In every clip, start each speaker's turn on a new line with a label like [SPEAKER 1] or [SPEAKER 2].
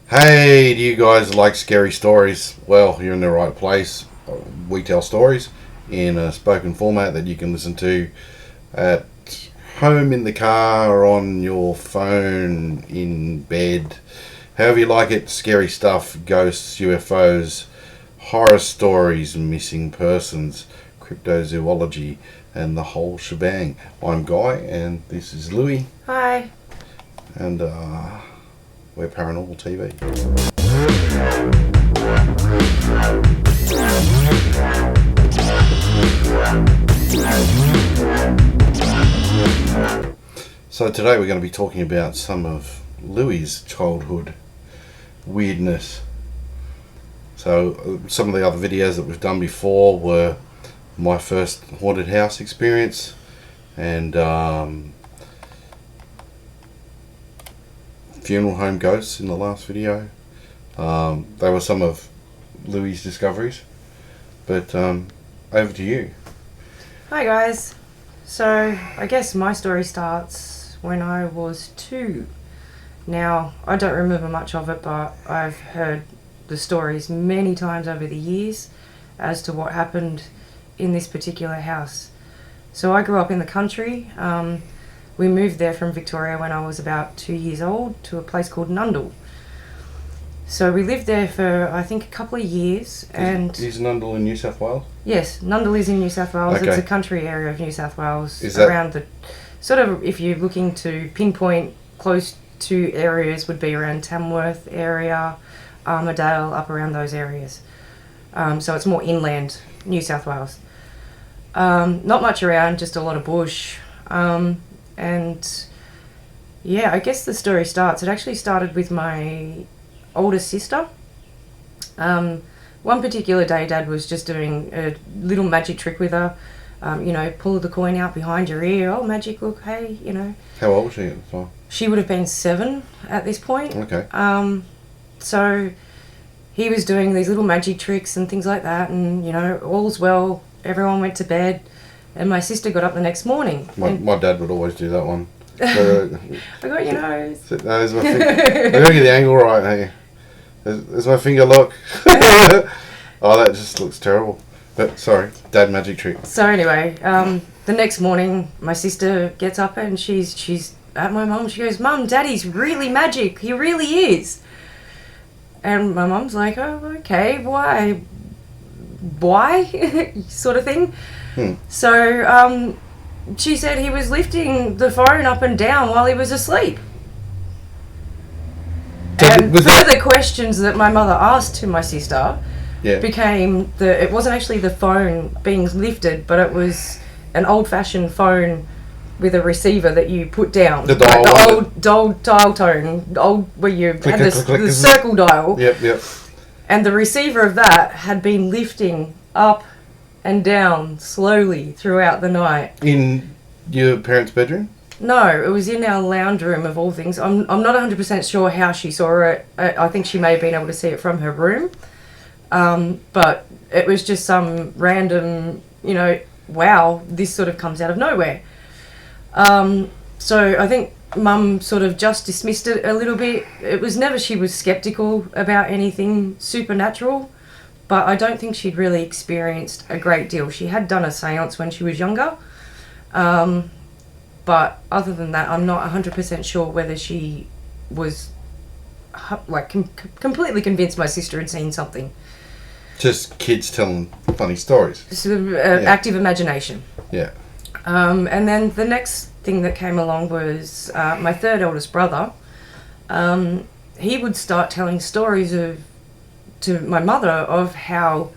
[SPEAKER 1] Hey, do you guys like scary stories? Well, you're in the right place. We tell stories in a spoken format that you can listen to at home, in the car, or on your phone, in bed. However you like it. Scary stuff, ghosts, UFOs, horror stories, missing persons, cryptozoology, and the whole shebang. I'm Guy, and this is Louie.
[SPEAKER 2] Hi.
[SPEAKER 1] And we're Paranormal TV. So today we're going to be talking about some of Louie's childhood weirdness. So some of the other videos that we've done before were my first haunted house experience and funeral home ghosts in the last video. They were some of Louie's discoveries. But over to you.
[SPEAKER 2] Hi guys. So I guess my story starts when I was 2. Now, I don't remember much of it, but I've heard the stories many times over the years as to what happened in this particular house. So I grew up in the country. We moved there from Victoria when I was about 2 years old to a place called Nundle. So we lived there for, I think, a couple of years.
[SPEAKER 1] Is Nundle in New South Wales?
[SPEAKER 2] Yes, Nundle is in New South Wales.
[SPEAKER 1] Okay.
[SPEAKER 2] It's a country area of New South Wales.
[SPEAKER 1] Is that
[SPEAKER 2] around the, sort of, if you're looking to pinpoint close to areas, would be around Tamworth area, Armidale, up around those areas. So it's more inland, New South Wales. Not much around, just a lot of bush. And yeah, I guess the story starts. It actually started with my older sister. One particular day, Dad was just doing a little magic trick with her. Pull the coin out behind your ear. Oh, magic! Look, hey,
[SPEAKER 1] How old was she at the time?
[SPEAKER 2] She would have been 7 at this point.
[SPEAKER 1] Okay.
[SPEAKER 2] So he was doing these little magic tricks and things like that, and all's well. Everyone went to bed. And my sister got up the next morning.
[SPEAKER 1] My dad would always do that one.
[SPEAKER 2] I got your nose.
[SPEAKER 1] No, there's my finger. I gotta get the angle right. Hey, there's my finger. Look. Oh, that just looks terrible. But sorry, dad magic trick.
[SPEAKER 2] So anyway, the next morning, my sister gets up and she's at my mum. She goes, "Mum, Daddy's really magic. He really is." And my mum's like, "Oh, okay. Why?" sort of thing. So she said he was lifting the phone up and down while he was asleep. And further questions that my mother asked to my sister became it wasn't actually the phone being lifted, but it was an old-fashioned phone with a receiver that you put down.
[SPEAKER 1] The dial,
[SPEAKER 2] the old dial tone, where you had the circle dial.
[SPEAKER 1] Yep.
[SPEAKER 2] And the receiver of that had been lifting up and down slowly throughout the night.
[SPEAKER 1] In your parents' bedroom?
[SPEAKER 2] No, it was in our lounge room of all things. I'm not 100% sure how she saw it. I think she may have been able to see it from her room. But it was just some random, wow, this sort of comes out of nowhere. So I think Mum sort of just dismissed it a little bit. It was never she was sceptical about anything supernatural, but I don't think she'd really experienced a great deal. She had done a seance when she was younger, but other than that, I'm not 100% sure whether she was completely convinced my sister had seen something.
[SPEAKER 1] Just kids telling funny stories.
[SPEAKER 2] Sort of active imagination.
[SPEAKER 1] Yeah.
[SPEAKER 2] And then the next thing that came along was my third eldest brother. He would start telling stories to my mother of how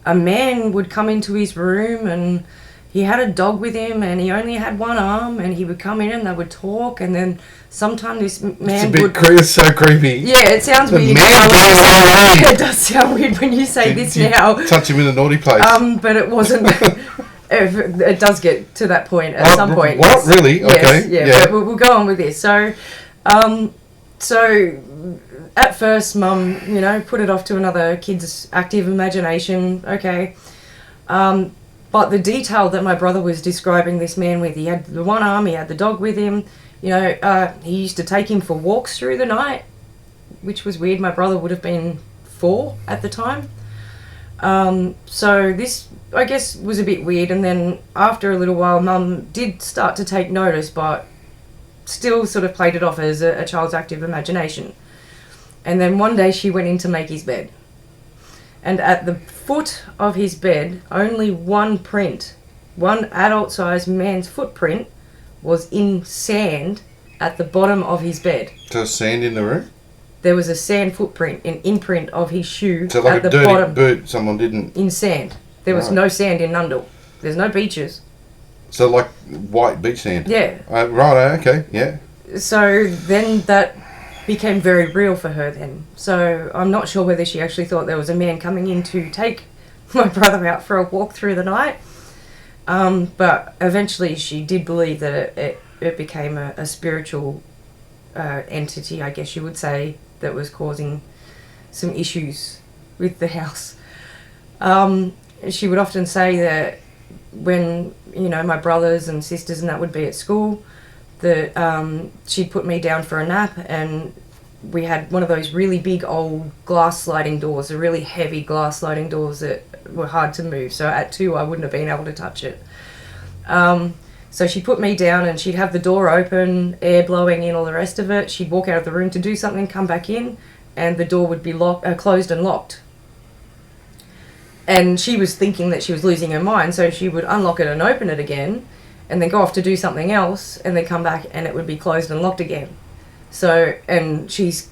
[SPEAKER 2] a man would come into his room and he had a dog with him and he only had one arm, and he would come in and they would talk, and then sometime this man
[SPEAKER 1] it's so creepy.
[SPEAKER 2] Yeah, it sounds weird. It does sound weird when you say this now.
[SPEAKER 1] Touch him in a naughty place.
[SPEAKER 2] But it wasn't. It does get to that point at some point.
[SPEAKER 1] What?
[SPEAKER 2] Yes.
[SPEAKER 1] Really?
[SPEAKER 2] Yes,
[SPEAKER 1] Okay.
[SPEAKER 2] Yeah. But we'll go on with this. So, at first, Mum, put it off to another kid's active imagination. Okay. But the detail that my brother was describing this man with, he had the one arm, he had the dog with him. He used to take him for walks through the night. which was weird. My brother would have been 4 at the time. So this, I guess, was a bit weird. And then after a little while, Mum did start to take notice, but still sort of played it off as a child's active imagination. And then one day she went in to make his bed. And at the foot of his bed, only one adult-sized man's footprint was in sand at the bottom of his bed.
[SPEAKER 1] So sand in the room?
[SPEAKER 2] There was a sand footprint, an imprint of his shoe
[SPEAKER 1] so like
[SPEAKER 2] at the
[SPEAKER 1] dirty
[SPEAKER 2] bottom.
[SPEAKER 1] Boot someone didn't...
[SPEAKER 2] In sand. There was no sand in Nundle. There's no beaches.
[SPEAKER 1] So like white beach sand?
[SPEAKER 2] Yeah.
[SPEAKER 1] Right, okay, yeah.
[SPEAKER 2] So then that became very real for her then. So I'm not sure whether she actually thought there was a man coming in to take my brother out for a walk through the night. But eventually she did believe that it became a spiritual entity, I guess you would say, that was causing some issues with the house. She would often say that when, my brothers and sisters and that would be at school, that she'd put me down for a nap, and we had one of those really big old glass sliding doors, the really heavy glass sliding doors that were hard to move. So at 2 I wouldn't have been able to touch it. So she'd put me down and she'd have the door open, air blowing in, all the rest of it. She'd walk out of the room to do something, come back in, and the door would be closed and locked. And she was thinking that she was losing her mind, so she would unlock it and open it again, and then go off to do something else, and then come back and it would be closed and locked again. So, and she's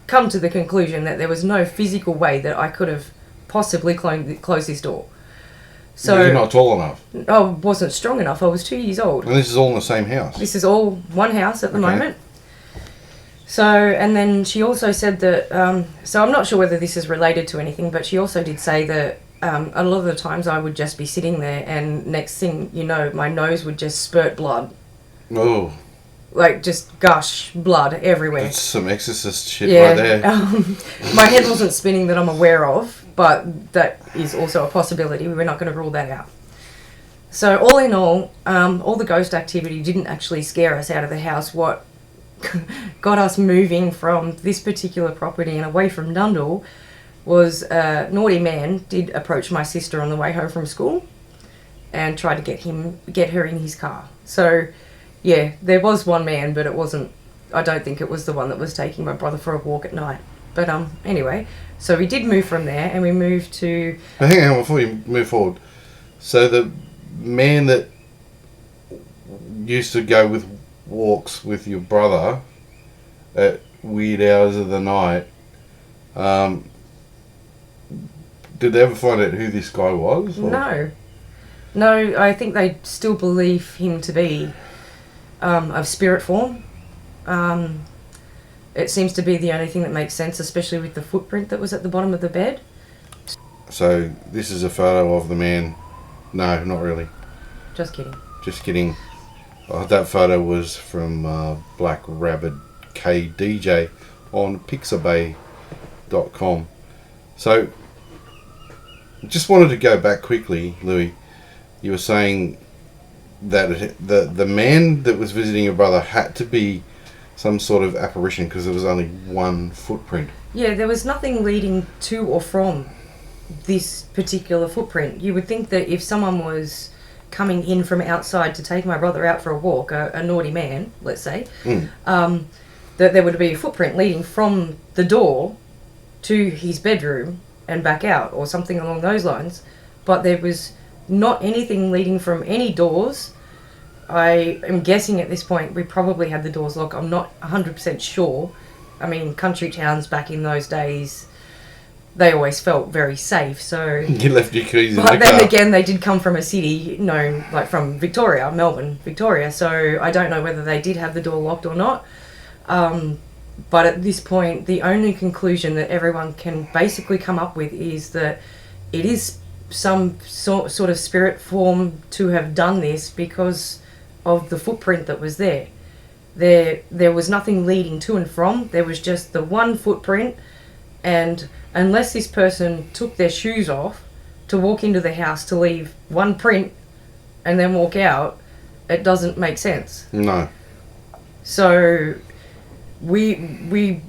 [SPEAKER 2] come to the conclusion that there was no physical way that I could have possibly closed this door. So
[SPEAKER 1] you're not tall enough.
[SPEAKER 2] I wasn't strong enough. I was 2 years old.
[SPEAKER 1] And this is all in the same house?
[SPEAKER 2] This is all one house at the moment. So, and then she also said that, so I'm not sure whether this is related to anything, but she also did say that a lot of the times I would just be sitting there and next thing you know, my nose would just spurt blood.
[SPEAKER 1] Oh.
[SPEAKER 2] Like, just gush blood everywhere.
[SPEAKER 1] That's some exorcist shit right there.
[SPEAKER 2] My head wasn't spinning that I'm aware of, but that is also a possibility. We're not going to rule that out. So all in all the ghost activity didn't actually scare us out of the house. What got us moving from this particular property and away from Dundle was a naughty man did approach my sister on the way home from school and tried to get her in his car. So yeah, there was one man, but it wasn't, I don't think it was the one that was taking my brother for a walk at night. But anyway, so we did move from there and we moved to...
[SPEAKER 1] But hang on, before you move forward. So the man that used to go with walks with your brother at weird hours of the night, did they ever find out who this guy was? Or?
[SPEAKER 2] No, I think they still believe him to be of spirit form. It seems to be the only thing that makes sense, especially with the footprint that was at the bottom of the bed.
[SPEAKER 1] So this is a photo of the man. No, not really.
[SPEAKER 2] Just kidding.
[SPEAKER 1] Just kidding. That photo was from blackrabbitkdj on Pixabay.com. So just wanted to go back quickly, Louis. You were saying that the man that was visiting your brother had to be some sort of apparition because there was only one footprint.
[SPEAKER 2] Yeah, there was nothing leading to or from this particular footprint. You would think that if someone was coming in from outside to take my brother out for a walk, a naughty man, let's say, that there would be a footprint leading from the door to his bedroom and back out or something along those lines. But there was not anything leading from any doors. I am guessing at this point we probably had the doors locked. I'm not 100% sure. I mean, country towns back in those days, they always felt very safe. So
[SPEAKER 1] you left your keys in the car.
[SPEAKER 2] But then again, they did come from a city known, like from Victoria, Melbourne, Victoria. So I don't know whether they did have the door locked or not. But at this point, the only conclusion that everyone can basically come up with is that it is some sort of spirit form to have done this because of the footprint that was there. There was nothing leading to and from. There was just the one footprint, and unless this person took their shoes off to walk into the house to leave one print and then walk out, it doesn't make sense.
[SPEAKER 1] No.
[SPEAKER 2] So we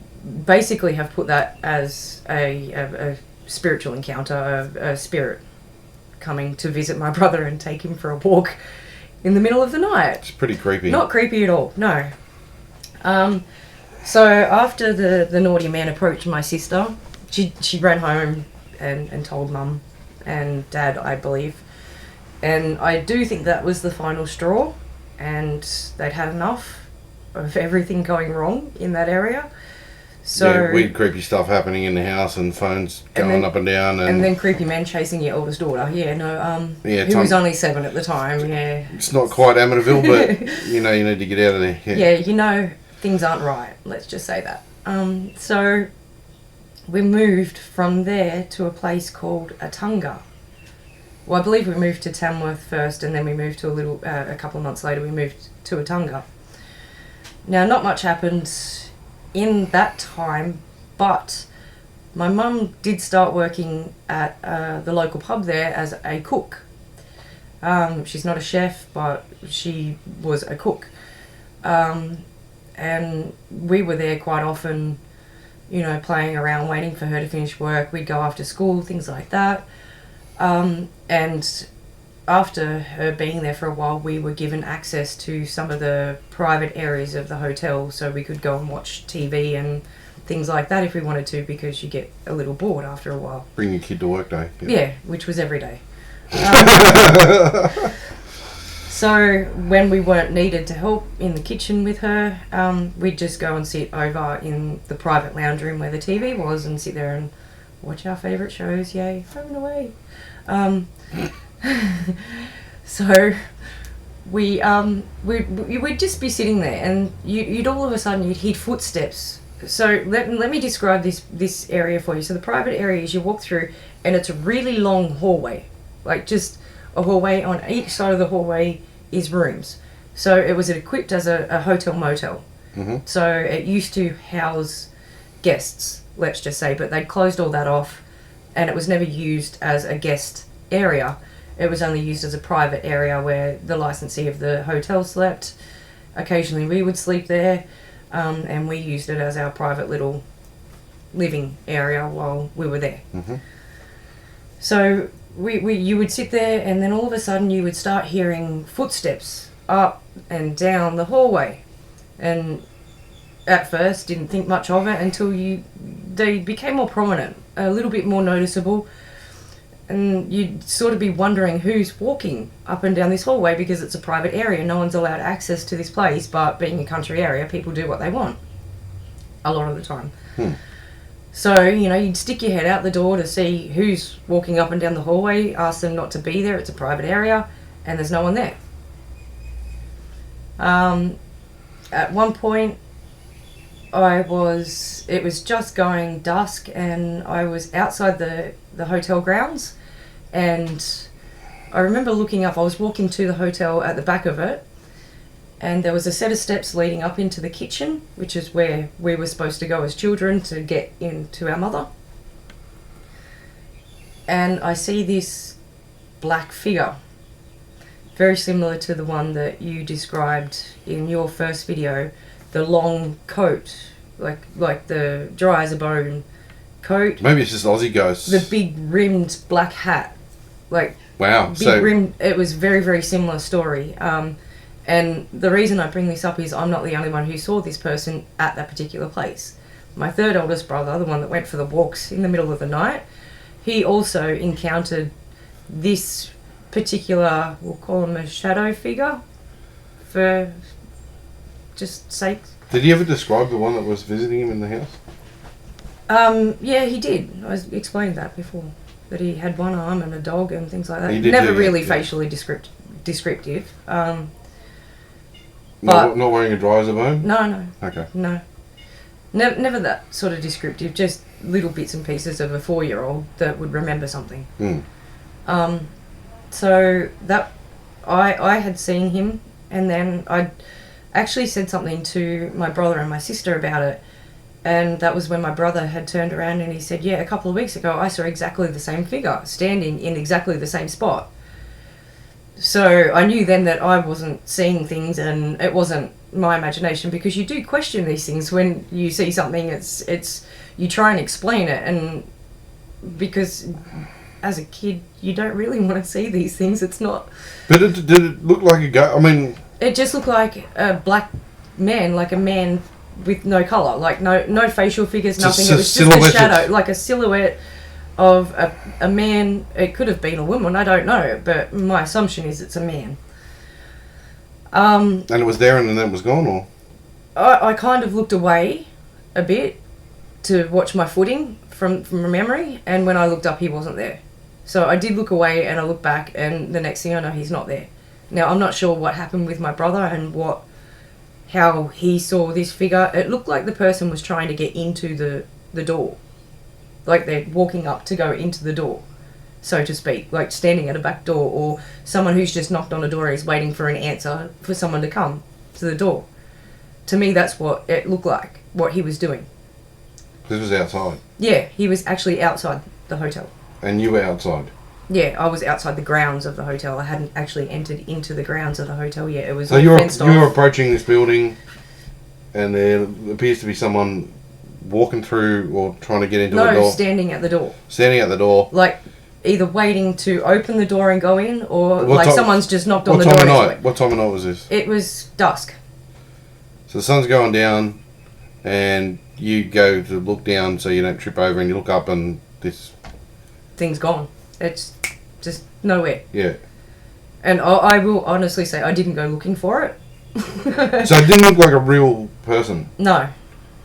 [SPEAKER 2] basically have put that as a spiritual encounter, a spirit coming to visit my brother and take him for a walk in the middle of the night.
[SPEAKER 1] It's pretty creepy.
[SPEAKER 2] Not creepy at all, no. So after the naughty man approached my sister, she ran home and told Mum and Dad, I believe. And I do think that was the final straw, and they'd had enough of everything going wrong in that area. So
[SPEAKER 1] yeah, weird creepy stuff happening in the house and phones going up and down.
[SPEAKER 2] And then creepy men chasing your oldest daughter. Yeah, no, who was only 7 at the time, yeah.
[SPEAKER 1] It's not quite Amityville, but you need to get out of there.
[SPEAKER 2] Yeah, things aren't right. Let's just say that. So we moved from there to a place called Attunga. Well, I believe we moved to Tamworth first, and then we moved to a couple of months later, we moved to Attunga. Now, not much happened in that time, but my mum did start working at the local pub there as a cook. She's not a chef, but she was a cook. And we were there quite often, playing around, waiting for her to finish work. We'd go after school, things like that. And after her being there for a while, we were given access to some of the private areas of the hotel, so we could go and watch TV and things like that if we wanted to, because you get a little bored after a while.
[SPEAKER 1] Bring your kid to work day.
[SPEAKER 2] Yeah, which was every day. So when we weren't needed to help in the kitchen with her, we'd just go and sit over in the private lounge room where the TV was and sit there and watch our favourite shows. Yay, home and away. So we'd just be sitting there, and you'd all of a sudden you'd hear footsteps. So let me describe this area for you. So the private area is you walk through, and it's a really long hallway, like just a hallway. On each side of the hallway is rooms. So it was equipped as a hotel motel.
[SPEAKER 1] Mm-hmm.
[SPEAKER 2] So it used to house guests, let's just say, but they'd closed all that off, and it was never used as a guest area. It was only used as a private area where the licensee of the hotel slept. Occasionally we would sleep there, and we used it as our private little living area while we were there.
[SPEAKER 1] Mm-hmm.
[SPEAKER 2] So you would sit there, and then all of a sudden you would start hearing footsteps up and down the hallway. And at first didn't think much of it until they became more prominent, a little bit more noticeable. And you'd sort of be wondering who's walking up and down this hallway, because it's a private area. No one's allowed access to this place, but being a country area, people do what they want a lot of the time. So, you'd stick your head out the door to see who's walking up and down the hallway, ask them not to be there, it's a private area, and there's no one there. At one point, it was just going dusk, and I was outside the hotel grounds, and I remember looking up. I was walking to the hotel at the back of it, and there was a set of steps leading up into the kitchen, which is where we were supposed to go as children to get into our mother. And I see this black figure, very similar to the one that you described in your first video, the long coat, like the dry as a bone coat.
[SPEAKER 1] Maybe it's just Aussie ghosts.
[SPEAKER 2] The big rimmed black hat,
[SPEAKER 1] wow.
[SPEAKER 2] Big rimmed. It was very, very similar story. And the reason I bring this up is I'm not the only one who saw this person at that particular place. My third oldest brother, the one that went for the walks in the middle of the night, he also encountered this particular, we'll call him a shadow figure, for just sake.
[SPEAKER 1] Did he ever describe the one that was visiting him in the house?
[SPEAKER 2] Yeah, he did. I explained that before, that he had one arm and a dog and things like that.
[SPEAKER 1] He did
[SPEAKER 2] Never
[SPEAKER 1] do,
[SPEAKER 2] really
[SPEAKER 1] yeah.
[SPEAKER 2] facially descriptive.
[SPEAKER 1] Not wearing a dry as a bone?
[SPEAKER 2] No.
[SPEAKER 1] Okay.
[SPEAKER 2] No. Never that sort of descriptive, just little bits and pieces of a 4-year-old that would remember something. So that I had seen him, and then I actually said something to my brother and my sister about it, and that was when my brother had turned around and he said, yeah, a couple of weeks ago I saw exactly the same figure standing in exactly the same spot. So I knew then that I wasn't seeing things and it wasn't my imagination, because you do question these things when you see something. It's you try and explain it, and because as a kid you don't really want to see these things. It's not.
[SPEAKER 1] But did it look like a ghost? I mean,
[SPEAKER 2] it just looked like a black man, like a man with no colour, like no facial figures, nothing. It was just a shadow, like a silhouette of a man. It could have been a woman, I don't know, but my assumption is it's a man.
[SPEAKER 1] And it was there and then it was gone, or?
[SPEAKER 2] I kind of looked away a bit to watch my footing from memory, and when I looked up he wasn't there. So I did look away and I looked back, and the next thing I know he's not there. Now I'm not sure what happened with my brother and how he saw this figure. It looked like the person was trying to get into the door. Like they're walking up to go into the door, so to speak, like standing at a back door, or someone who's just knocked on a door and is waiting for an answer for someone to come to the door. To me, that's what it looked like, what he was doing.
[SPEAKER 1] This was outside?
[SPEAKER 2] Yeah, he was actually outside the hotel.
[SPEAKER 1] And you were outside?
[SPEAKER 2] Yeah, I was outside the grounds of the hotel. I hadn't actually entered into the grounds of the hotel yet. It was
[SPEAKER 1] so you're approaching this building, and there appears to be someone walking through or trying to get into a door?
[SPEAKER 2] No, standing at the door.
[SPEAKER 1] Standing at the door.
[SPEAKER 2] Like, either waiting to open the door and go in, or like someone's just knocked on the door.
[SPEAKER 1] What time of night? What time of night was this?
[SPEAKER 2] It was dusk.
[SPEAKER 1] So the sun's going down, and you go to look down so you don't trip over, and you look up and this...
[SPEAKER 2] thing's gone. It's just nowhere.
[SPEAKER 1] Yeah.
[SPEAKER 2] And I will honestly say I didn't go looking for it.
[SPEAKER 1] So it didn't look like a real person?
[SPEAKER 2] No.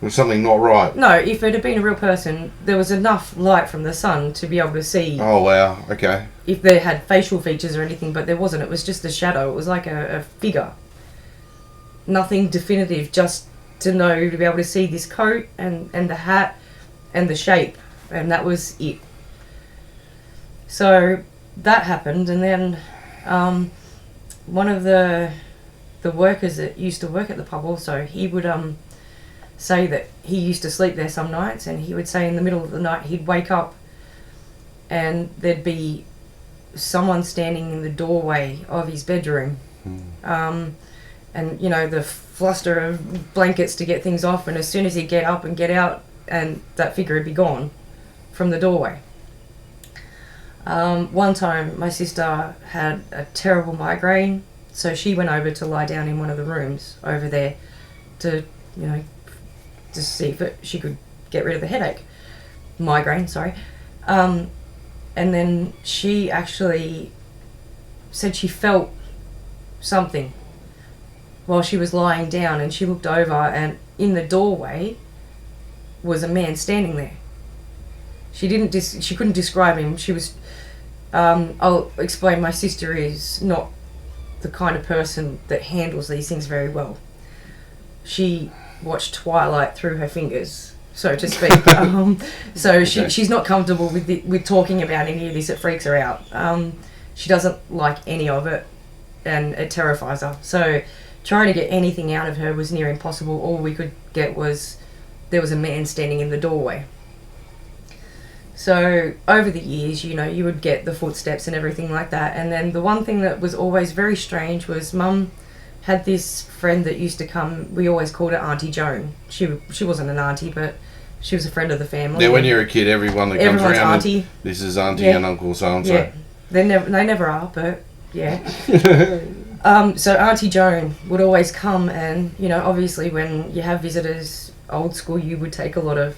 [SPEAKER 1] Was something not right?
[SPEAKER 2] No, if it had been a real person, there was enough light from the sun to be able to see.
[SPEAKER 1] Oh, wow. Okay.
[SPEAKER 2] If they had facial features or anything, but there wasn't. It was just a shadow. It was like a figure. Nothing definitive, just to know, to be able to see this coat and the hat and the shape, and that was it. So that happened, and then one of the workers that used to work at the pub also, he would say that he used to sleep there some nights, and he would say in the middle of the night he'd wake up and there'd be someone standing in the doorway of his bedroom. And you know, the fluster of blankets to get things off, and as soon as he'd get up and get out, and that figure would be gone from the doorway. One time my sister had a terrible migraine, so she went over to lie down in one of the rooms over there to, you know, to see if she could get rid of the headache. Migraine, sorry. And then she actually said she felt something while she was lying down, and she looked over, and in the doorway was a man standing there. She couldn't describe him. She was I'll explain, my sister is not the kind of person that handles these things very well. She watched Twilight through her fingers, so to speak. So she's not comfortable with talking about any of this. It freaks her out. She doesn't like any of it, and it terrifies her. So trying to get anything out of her was near impossible. All we could get was there was a man standing in the doorway. So over the years, you know, you would get the footsteps and everything like that. And then the one thing that was always very strange was Mum had this friend that used to come. We always called her Auntie Joan. She wasn't an auntie, but she was a friend of the family.
[SPEAKER 1] Yeah, when you're a kid, everyone that comes around,
[SPEAKER 2] auntie.
[SPEAKER 1] This is Auntie and Uncle so and so.
[SPEAKER 2] Yeah, they never are, but yeah. So Auntie Joan would always come, and you know, obviously when you have visitors, old school, you would take a lot of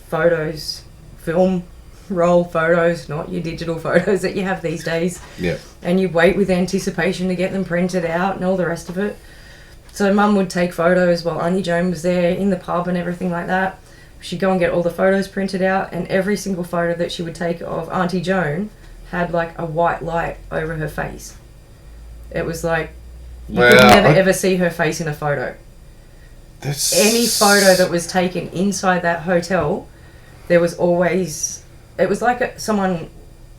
[SPEAKER 2] photos, film roll photos, not your digital photos that you have these days.
[SPEAKER 1] Yeah.
[SPEAKER 2] And you wait with anticipation to get them printed out and all the rest of it. So Mum would take photos while Auntie Joan was there in the pub and everything like that. She'd go and get all the photos printed out, and every single photo that she would take of Auntie Joan had like a white light over her face. It was like you could never ever see her face in a photo. Any photo that was taken inside that hotel, there was always... It was like someone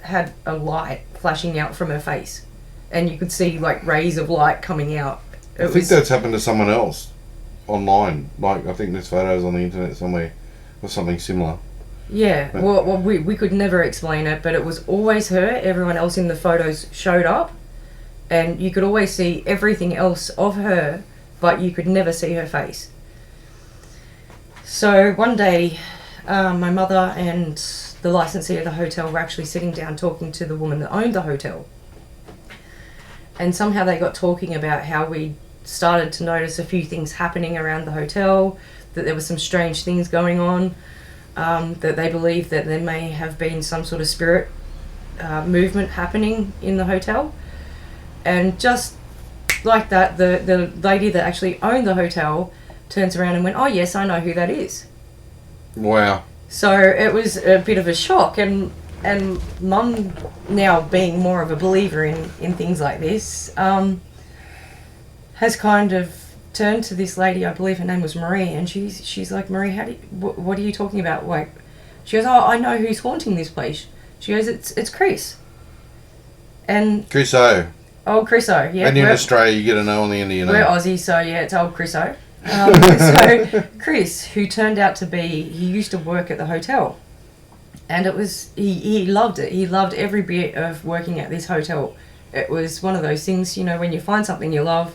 [SPEAKER 2] had a light flashing out from her face, and you could see like rays of light coming out.
[SPEAKER 1] I think that's happened to someone else online. Like, I think there's photos on the internet somewhere or something similar.
[SPEAKER 2] Yeah, well, we could never explain it, but it was always her. Everyone else in the photos showed up, and you could always see everything else of her, but you could never see her face. So one day, my mother and the licensee of the hotel were actually sitting down talking to the woman that owned the hotel. And somehow they got talking about how we started to notice a few things happening around the hotel, that there were some strange things going on, that they believed that there may have been some sort of spirit movement happening in the hotel. And just like that, the lady that actually owned the hotel turns around and went, "Oh yes, I know who that is."
[SPEAKER 1] Wow.
[SPEAKER 2] So it was a bit of a shock, and Mum, now being more of a believer in things like this, has kind of turned to this lady, I believe her name was Marie, and she's like, "Marie, what are you talking about?" Like, she goes, "Oh, I know who's haunting this place." She goes, "It's Chris." And
[SPEAKER 1] Chris O.
[SPEAKER 2] Old Chris O, yeah.
[SPEAKER 1] And in Australia, you get an O on the end of your name.
[SPEAKER 2] We're Aussie, so yeah, it's old Chris O. So Chris, who turned out to be, he used to work at the hotel, and it was he loved it. He loved every bit of working at this hotel. It was one of those things, you know, when you find something you love,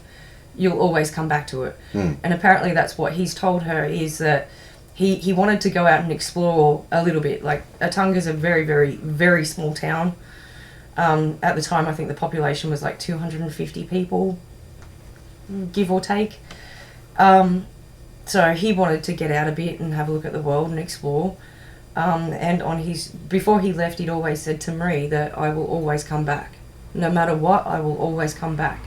[SPEAKER 2] you'll always come back to it. And apparently that's what he's told her, is that he wanted to go out and explore a little bit. Like, Attunga's a very, very, very small town. At the time, I think the population was like 250 people, give or take. So he wanted to get out a bit and have a look at the world and explore. And before he left, he'd always said to Marie that I will always come back. No matter what, I will always come back.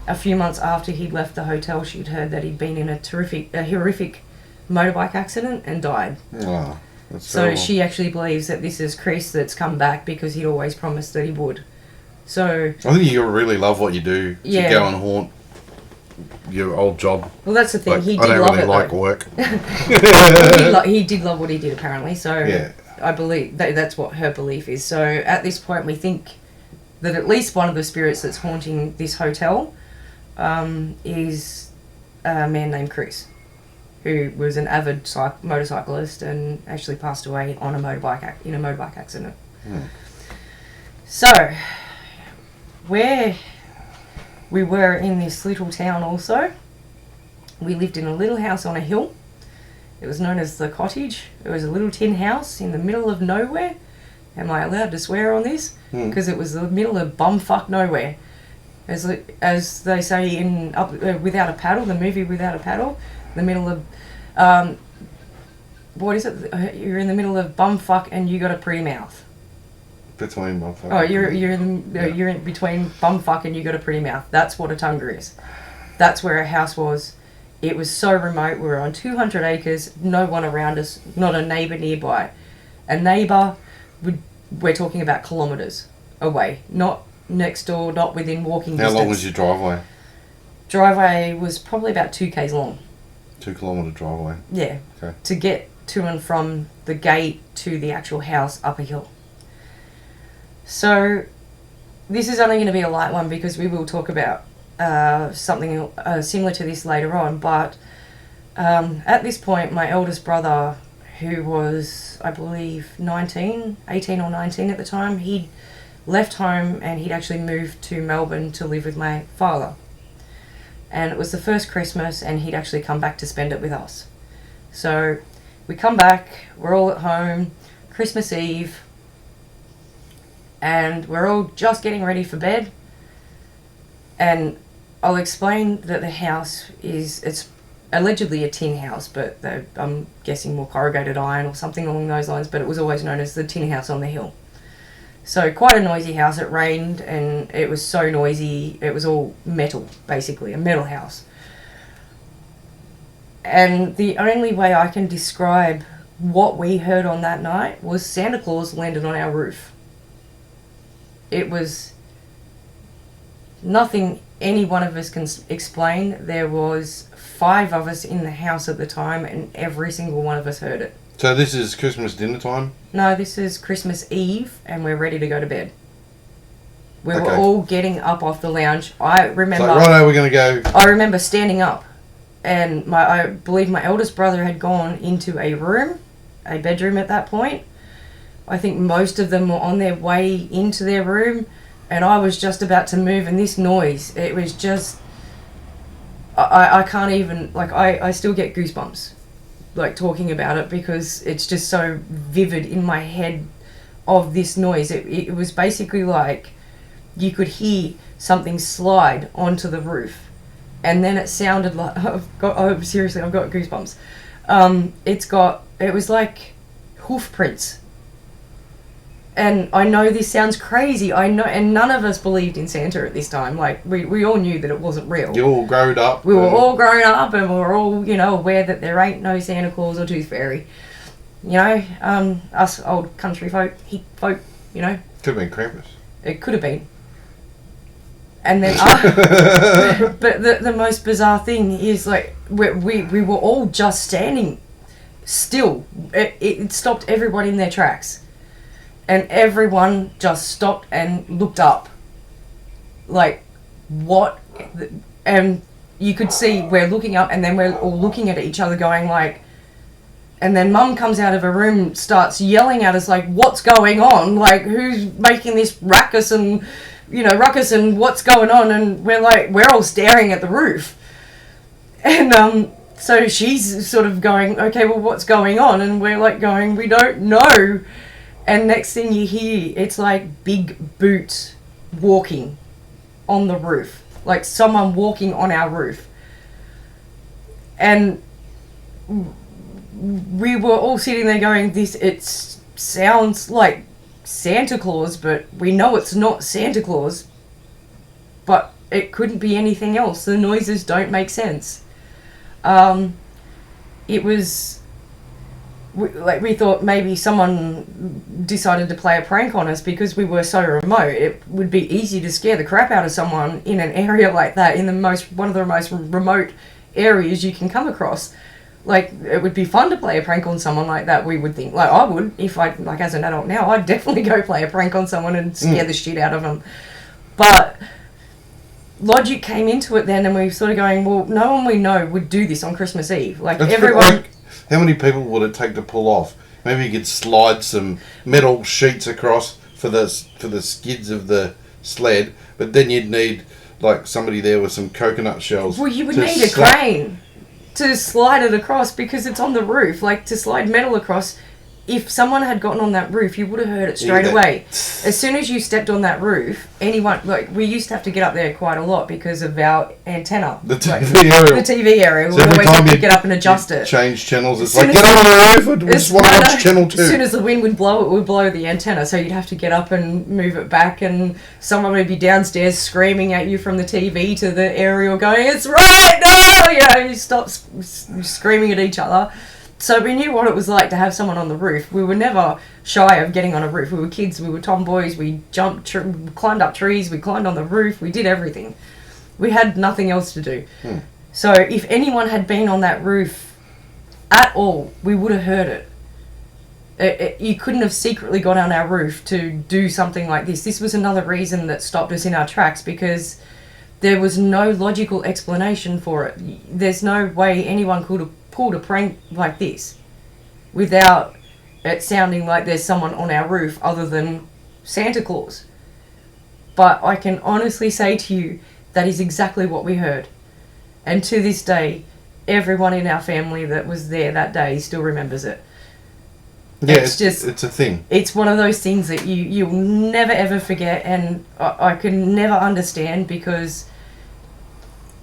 [SPEAKER 2] A few months after he'd left the hotel, she'd heard that he'd been in a horrific motorbike accident and died.
[SPEAKER 1] Oh, that's
[SPEAKER 2] so
[SPEAKER 1] terrible.
[SPEAKER 2] she actually believes that this is Chris that's come back because he'd always promised that he would. So
[SPEAKER 1] I think you really love what you do to go and haunt your old job.
[SPEAKER 2] Well, that's the thing.
[SPEAKER 1] Like,
[SPEAKER 2] He did
[SPEAKER 1] I don't
[SPEAKER 2] love
[SPEAKER 1] really
[SPEAKER 2] it,
[SPEAKER 1] like
[SPEAKER 2] though.
[SPEAKER 1] work.
[SPEAKER 2] He did love what he did, apparently. So
[SPEAKER 1] Yeah.
[SPEAKER 2] I believe that's what her belief is. So at this point, we think that at least one of the spirits that's haunting this hotel is a man named Chris, who was an avid motorcyclist and actually passed away on a motorbike accident. So, where we were in this little town also, we lived in a little house on a hill. It was known as the cottage. It was a little tin house in the middle of nowhere. Am I allowed to swear on this? Because it was the middle of bumfuck nowhere. As they say in Without a Paddle, the movie Without a Paddle, the middle of, what is it? You're in the middle of bumfuck and you got a pretty mouth.
[SPEAKER 1] Between bumfuck.
[SPEAKER 2] Oh, you're in between bumfuck and you got a pretty mouth. That's what Attunga is. That's where our house was. It was so remote. We were on 200 acres, no one around us, not a neighbour nearby. A neighbour, we're talking about kilometres away, not next door, not within walking distance.
[SPEAKER 1] How long was your driveway?
[SPEAKER 2] Driveway was probably about 2 k's long.
[SPEAKER 1] 2 kilometre driveway.
[SPEAKER 2] Yeah.
[SPEAKER 1] Okay.
[SPEAKER 2] To get to and from the gate to the actual house up a hill. So this is only going to be a light one because we will talk about something similar to this later on, but at this point my eldest brother, who was I believe 18 or 19 at the time, he'd left home and he'd actually moved to Melbourne to live with my father, and it was the first Christmas and he'd actually come back to spend it with us. So we come back, we're all at home, Christmas Eve, and we're all just getting ready for bed. And I'll explain that the house it's allegedly a tin house, but I'm guessing more corrugated iron or something along those lines, but it was always known as the tin house on the hill. So quite a noisy house. It rained and it was so noisy. It was all metal, basically, a metal house. And the only way I can describe what we heard on that night was Santa Claus landed on our roof. It was nothing any one of us can explain. There was 5 of us in the house at the time and every single one of us heard it.
[SPEAKER 1] So this is Christmas dinner time?
[SPEAKER 2] No, this is Christmas Eve and we're ready to go to bed. We were
[SPEAKER 1] Okay.
[SPEAKER 2] all getting up off the lounge. I remember...
[SPEAKER 1] It's like, righto, we're going to go...
[SPEAKER 2] I remember standing up and I believe my eldest brother had gone into a bedroom at that point. I think most of them were on their way into their room. and I was just about to move, and this noise, it was just, I can't even, like, I still get goosebumps, like, talking about it, because it's just so vivid in my head of this noise. It was basically like you could hear something slide onto the roof, and then it sounded like, seriously, I've got goosebumps. It was like hoof prints. And I know this sounds crazy, I know, and none of us believed in Santa at this time. Like, we all knew that it wasn't real.
[SPEAKER 1] You all grown up.
[SPEAKER 2] We were all grown up, and we were all, you know, aware that there ain't no Santa Claus or Tooth Fairy. You know, us old country folk, hick folk, you know.
[SPEAKER 1] Could have been Krampus.
[SPEAKER 2] It could have been. And then, but the most bizarre thing is, like, we were all just standing still. It stopped everyone in their tracks. And everyone just stopped and looked up. Like, what? And you could see we're looking up, and then we're all looking at each other going like, and then Mum comes out of her room, starts yelling at us like, what's going on? Like, who's making this ruckus and what's going on? And we're all staring at the roof. And so she's sort of going, okay, well, what's going on? And we're like going, we don't know. And next thing you hear, it's like big boots walking on the roof. Like someone walking on our roof. And we were all sitting there going, it sounds like Santa Claus, but we know it's not Santa Claus. But it couldn't be anything else. The noises don't make sense. It was... we thought maybe someone decided to play a prank on us because we were so remote. It would be easy to scare the crap out of someone in an area like that, in one of the most remote areas you can come across. Like, it would be fun to play a prank on someone like that, we would think. Like, I would, if as an adult now, I'd definitely go play a prank on someone and scare the shit out of them. But logic came into it then, and we were sort of going, well, no one we know would do this on Christmas Eve. Like, everyone...
[SPEAKER 1] How many people would it take to pull off? Maybe you could slide some metal sheets across for the skids of the sled, but then you'd need like somebody there with some coconut shells.
[SPEAKER 2] Well, you would need a crane to slide it across because it's on the roof. Like, to slide metal across, if someone had gotten on that roof, you would have heard it straight away. As soon as you stepped on that roof, we used to have to get up there quite a lot because of our antenna.
[SPEAKER 1] The TV area.
[SPEAKER 2] We always have to get up and adjust it.
[SPEAKER 1] Change channels. It's like, get on the roof, we just want to watch channel 2.
[SPEAKER 2] As soon as the wind would blow, it would blow the antenna, so you'd have to get up and move it back, and someone would be downstairs screaming at you from the TV to the aerial going, it's right, no! You stop screaming at each other. So we knew what it was like to have someone on the roof. We were never shy of getting on a roof. We were kids, we were tomboys, we climbed up trees, we climbed on the roof, we did everything. We had nothing else to do. So if anyone had been on that roof at all, we would have heard it. You couldn't have secretly got on our roof to do something like this. This was another reason that stopped us in our tracks, because there was no logical explanation for it. There's no way anyone could have pulled a prank like this without it sounding like there's someone on our roof other than Santa Claus. But I can honestly say to you, that is exactly what we heard. And to this day, everyone in our family that was there that day still remembers it.
[SPEAKER 1] Yeah, it's a thing.
[SPEAKER 2] It's one of those things that you'll never ever forget, and I can never understand, because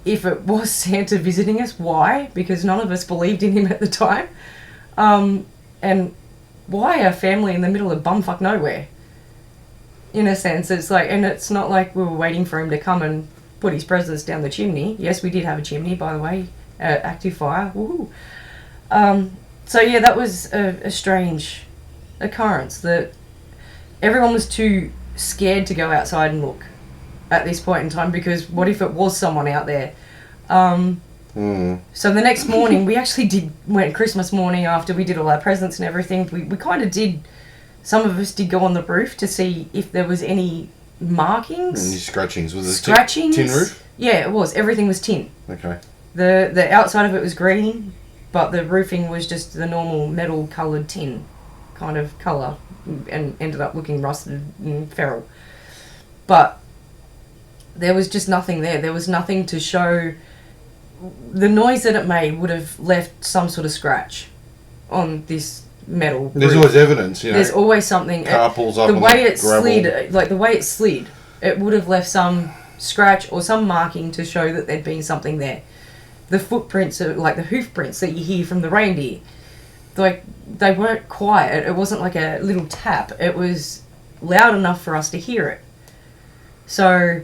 [SPEAKER 2] if it was Santa visiting us, why? Because none of us believed in him at the time. And why a family in the middle of bumfuck nowhere? In a sense, it's like, and it's not like we were waiting for him to come and put his presents down the chimney. Yes, we did have a chimney, by the way, active fire. Woohoo! So yeah, that was a strange occurrence, that everyone was too scared to go outside and look at this point in time, because what if it was someone out there? So the next morning, we actually went Christmas morning after we did all our presents and everything, we kind of did, some of us did go on the roof to see if there was any markings.
[SPEAKER 1] Any scratchings? Was it
[SPEAKER 2] scratchings?
[SPEAKER 1] Tin roof?
[SPEAKER 2] Yeah, it was. Everything was tin.
[SPEAKER 1] Okay.
[SPEAKER 2] The outside of it was green, but the roofing was just the normal metal coloured tin kind of colour, and ended up looking rusted and feral. but there was just nothing there. There was nothing to show. The noise that it made would have left some sort of scratch on this metal.
[SPEAKER 1] There's
[SPEAKER 2] roof.
[SPEAKER 1] always evidence, you know.
[SPEAKER 2] There's always something.
[SPEAKER 1] Car pulls up
[SPEAKER 2] the
[SPEAKER 1] on
[SPEAKER 2] way
[SPEAKER 1] the
[SPEAKER 2] it
[SPEAKER 1] gravel.
[SPEAKER 2] slid, like the way it slid, it would have left some scratch or some marking to show that there'd been something there. The footprints, like the hoof prints that you hear from the reindeer, like they weren't quiet. It wasn't like a little tap. It was loud enough for us to hear it. So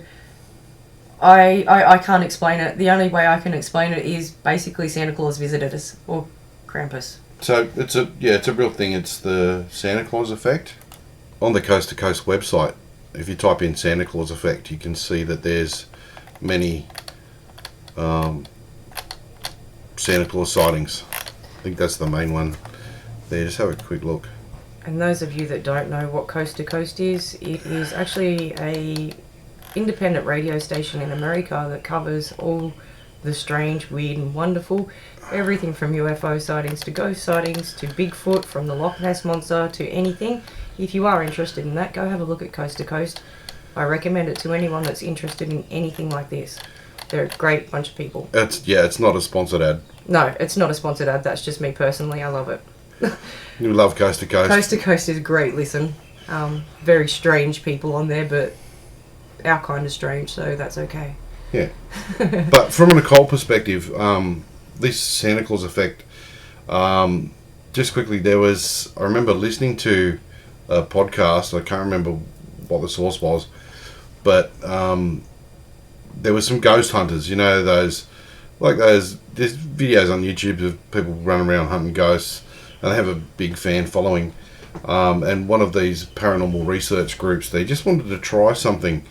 [SPEAKER 2] I can't explain it. The only way I can explain it is basically Santa Claus visited us, or Krampus.
[SPEAKER 1] So it's a real thing. It's the Santa Claus effect. On the Coast to Coast website, if you type in Santa Claus effect, you can see that there's many Santa Claus sightings. I think that's the main one. There, just have a quick look.
[SPEAKER 2] And those of you that don't know what Coast to Coast is, it is actually a independent radio station in America that covers all the strange, weird and wonderful. Everything from UFO sightings to ghost sightings to Bigfoot, from the Loch Ness Monster to anything. If you are interested in that, go have a look at Coast to Coast. I recommend it to anyone that's interested in anything like this. They're a great bunch of people.
[SPEAKER 1] It's not a sponsored ad.
[SPEAKER 2] No, it's not a sponsored ad. That's just me personally. I love it.
[SPEAKER 1] You love Coast to Coast.
[SPEAKER 2] Coast to Coast is great. Listen, very strange people on there, but our kind of strange, so that's okay.
[SPEAKER 1] Yeah. But from an occult perspective, this Santa Claus effect, just quickly, I remember listening to a podcast, I can't remember what the source was, but there was some ghost hunters, you know, there's videos on YouTube of people running around hunting ghosts, and they have a big fan following, and one of these paranormal research groups, they just wanted to try something,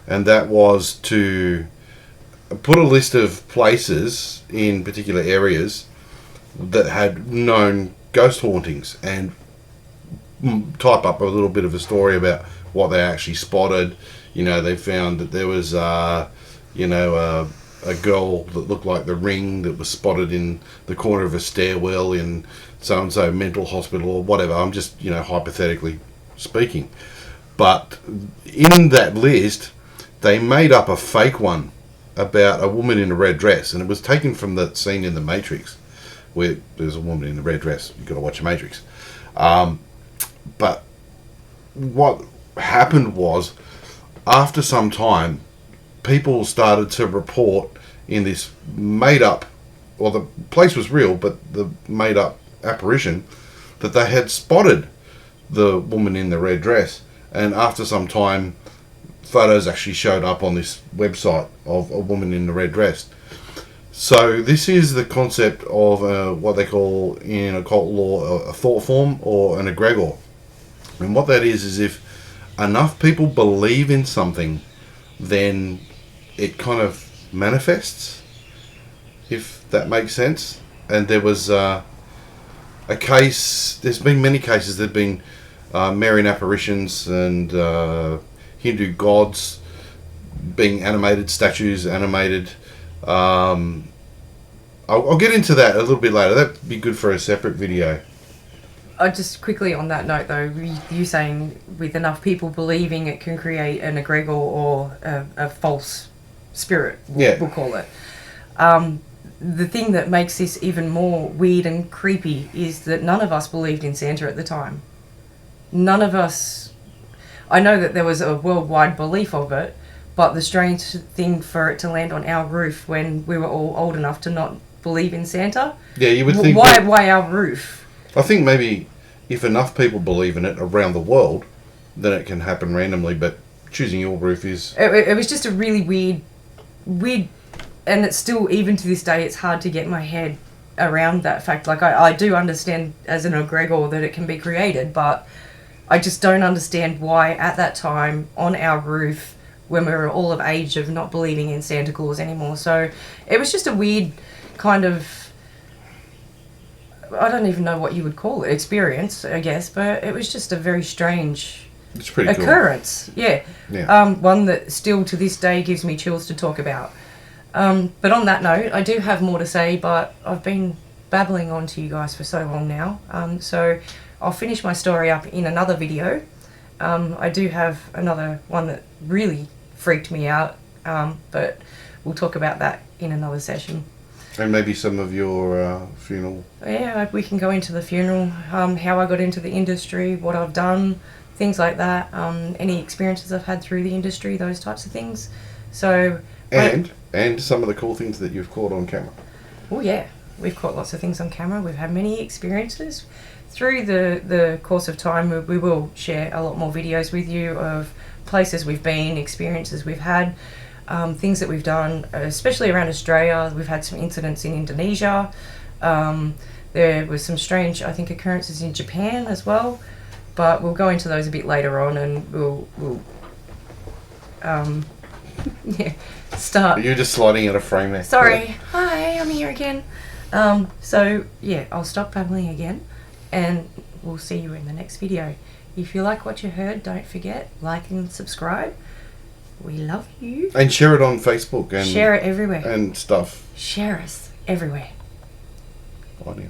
[SPEAKER 1] and that was to put a list of places in particular areas that had known ghost hauntings, and type up a little bit of a story about what they actually spotted. You know, they found that there was a girl that looked like the Ring that was spotted in the corner of a stairwell in so-and-so mental hospital or whatever. I'm just, hypothetically speaking. But in that list, they made up a fake one about a woman in a red dress, and it was taken from that scene in The Matrix where there's a woman in a red dress. You've got to watch The Matrix. But what happened was, after some time, people started to report in this made-up, well, the place was real, but the made-up apparition, that they had spotted the woman in the red dress. And after some time, photos actually showed up on this website of a woman in the red dress. So this is the concept of what they call in occult law a thought form, or an egregor. And what that is if enough people believe in something, then it kind of manifests, if that makes sense. And there was a case, there's been many cases, there have been Marian apparitions and Hindu gods being animated, statues animated. I'll get into that a little bit later. That'd be good for a separate video.
[SPEAKER 2] Just quickly on that note, though, you saying with enough people believing it can create an egregor or a false spirit, we'll call it. The thing that makes this even more weird and creepy is that none of us believed in Santa at the time. None of us. I know that there was a worldwide belief of it, but the strange thing for it to land on our roof when we were all old enough to not believe in Santa.
[SPEAKER 1] Yeah, you would think.
[SPEAKER 2] Why our roof? I
[SPEAKER 1] think maybe if enough people believe in it around the world, then it can happen randomly. But choosing your roof is.
[SPEAKER 2] It was just a really weird, and it's still, even to this day, it's hard to get my head around that fact. Like I do understand as an egregor that it can be created, but I just don't understand why at that time on our roof, when we were all of age of not believing in Santa Claus anymore. So it was just a weird kind of, I don't even know what you would call it, experience, I guess, but it was just a very strange occurrence. Cool. Yeah. One that still to this day gives me chills to talk about. But on that note, I do have more to say, but I've been babbling on to you guys for so long now. So I'll finish my story up in another video, I do have another one that really freaked me out, but we'll talk about that in another session.
[SPEAKER 1] And maybe some of your funeral.
[SPEAKER 2] Yeah, we can go into the funeral, how I got into the industry, what I've done, things like that, any experiences I've had through the industry, those types of things. So
[SPEAKER 1] And some of the cool things that you've caught on camera.
[SPEAKER 2] Oh yeah, we've caught lots of things on camera. We've had many experiences. Through the course of time, we will share a lot more videos with you of places we've been, experiences we've had, things that we've done, especially around Australia. We've had some incidents in Indonesia. There was some strange, I think, occurrences in Japan as well. But we'll go into those a bit later on, and we'll yeah, start.
[SPEAKER 1] You're just sliding out of frame there.
[SPEAKER 2] Sorry. Hi, I'm here again. So yeah, I'll stop babbling again, and we'll see you in the next video. If you like what you heard, don't forget, like and subscribe. We love you.
[SPEAKER 1] And share it on Facebook and
[SPEAKER 2] share it everywhere.
[SPEAKER 1] and stuff.
[SPEAKER 2] Share us everywhere.
[SPEAKER 1] Bye now.